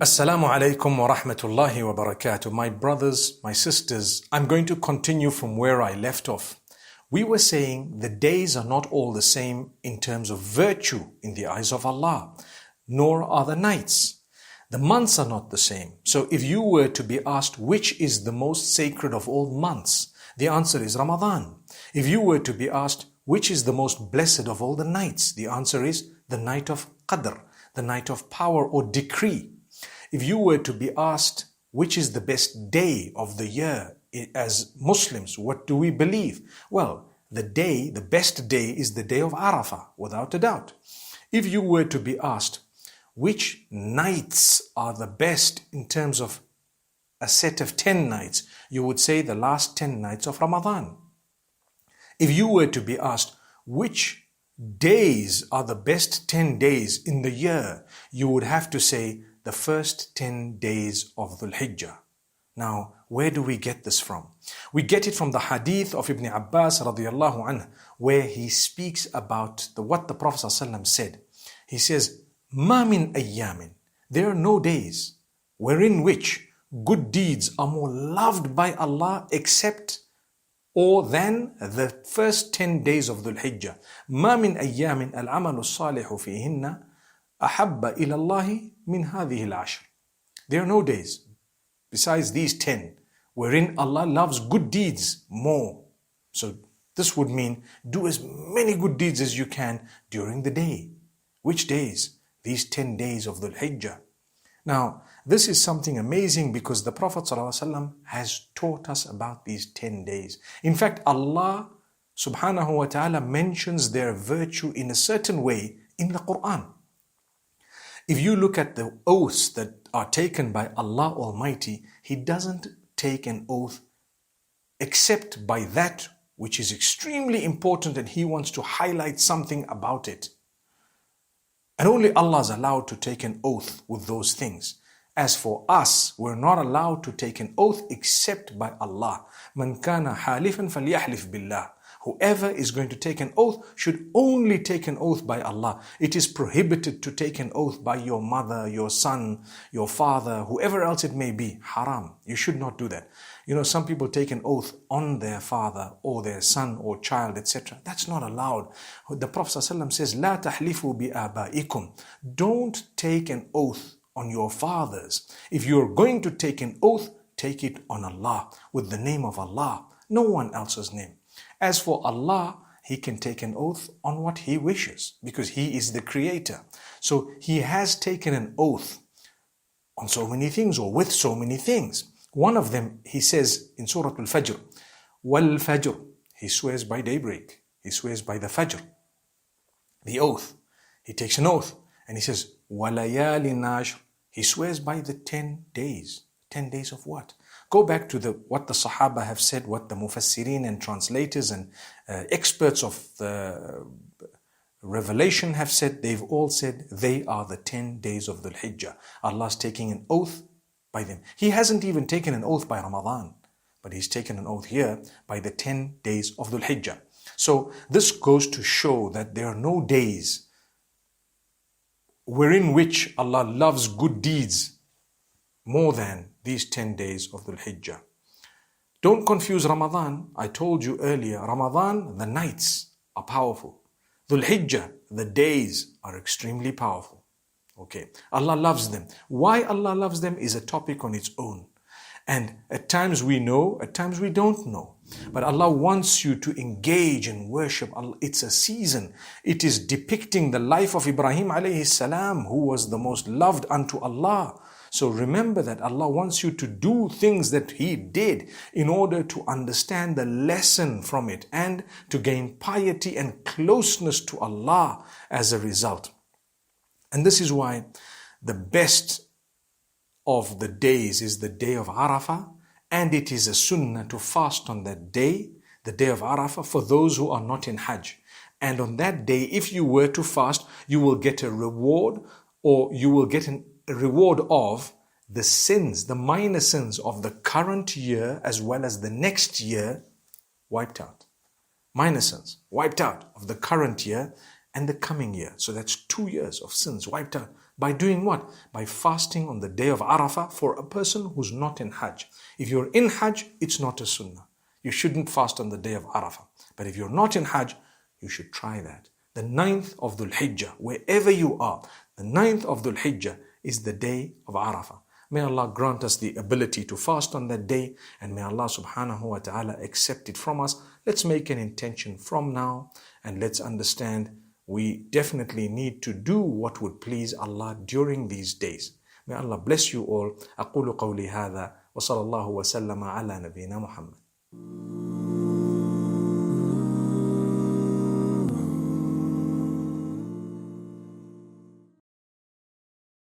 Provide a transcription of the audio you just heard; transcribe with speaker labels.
Speaker 1: Assalamu alaikum wa rahmatullahi wa barakatuh. My brothers, my sisters, I'm going to continue from where I left off. We were saying the days are not all the same in terms of virtue in the eyes of Allah, nor are the nights. The months are not the same. So if you were to be asked which is the most sacred of all months, the answer is Ramadan. If you were to be asked which is the most blessed of all the nights, the answer is the night of Qadr, the night of power or decree. If you were to be asked which is the best day of the year, as Muslims, what do we believe? Well, the best day is the day of Arafah, without a doubt. If you were to be asked which nights are the best in terms of a set of 10 nights, you would say the last 10 nights of Ramadan. If you were to be asked which days are the best 10 days in the year, you would have to say the first 10 days of Dhul Hijjah. Now, where do we get this from? We get it from the hadith of Ibn Abbas radiallahu anhu, where he speaks about what the Prophet ﷺ said. He says, "Ma min ayyamin," there are no days wherein which good deeds are more loved by Allah except or than the first 10 days of Dhul Hijjah. "Ma min ayyamin al-amalu salihu fihinna ahabba ila Allahi min hadhihi al-ashr." There are no days besides these 10 wherein Allah loves good deeds more. So this would mean do as many good deeds as you can during the day. Which days? These 10 days of Dhul Hijjah. Now, this is something amazing because the Prophet ﷺ has taught us about these 10 days. In fact, Allah subhanahu wa ta'ala mentions their virtue in a certain way in the Quran. If you look at the oaths that are taken by Allah Almighty, He doesn't take an oath except by that which is extremely important and He wants to highlight something about it. And only Allah is allowed to take an oath with those things. As for us, we're not allowed to take an oath except by Allah. "Man kana halifan falyahlif billah." Whoever is going to take an oath should only take an oath by Allah. It is prohibited to take an oath by your mother, your son, your father, whoever else it may be. Haram. You should not do that. You know, some people take an oath on their father or their son or child, etc. That's not allowed. The Prophet ﷺ says, "La tahlifu bi abaikum." Don't take an oath on your fathers. If you're going to take an oath, take it on Allah, with the name of Allah, no one else's name. As for Allah, He can take an oath on what He wishes because He is the creator. So He has taken an oath on so many things or with so many things. One of them, He says in Surah Al-Fajr, "Wal Fajr." He swears by daybreak. He swears by the Fajr. The oath. He takes an oath and He says, "Walayalin ashr." He swears by the 10 days. 10 days of what? Go back to what the Sahaba have said, what the Mufassirin and translators and experts of the revelation have said. They've all said they are the 10 days of Dhul Hijjah. Allah's taking an oath by them. He hasn't even taken an oath by Ramadan, but He's taken an oath here by the 10 days of Dhul Hijjah. So this goes to show that there are no days wherein which Allah loves good deeds more than these 10 days of Dhul Hijjah. Don't confuse Ramadan. I told you earlier, Ramadan, the nights are powerful. Dhul Hijjah, the days are extremely powerful. Okay, Allah loves them. Why Allah loves them is a topic on its own. And at times we know, at times we don't know. But Allah wants you to engage in worship. It's a season. It is depicting the life of Ibrahim alayhi salam, who was the most loved unto Allah. So remember that Allah wants you to do things that He did in order to understand the lesson from it and to gain piety and closeness to Allah as a result. And this is why the best of the days is the day of Arafah, and it is a sunnah to fast on that day, the day of Arafah, for those who are not in Hajj. And on that day, if you were to fast, you will get a reward, or you will get a reward of the sins, the minor sins of the current year as well as the next year wiped out. Minor sins wiped out of the current year and the coming year. So that's 2 years of sins wiped out. By doing what? By fasting on the day of Arafah for a person who's not in Hajj. If you're in Hajj, it's not a sunnah. You shouldn't fast on the day of Arafah. But if you're not in Hajj, you should try that. The 9th of Dhul Hijjah, wherever you are, the 9th of Dhul Hijjah is the day of Arafah. May Allah grant us the ability to fast on that day, and may Allah subhanahu wa ta'ala accept it from us. Let's make an intention from now, and let's understand we definitely need to do what would please Allah during these days. May Allah bless you all. أقول قولي هذا وصلى الله وسلم على نبينا محمد.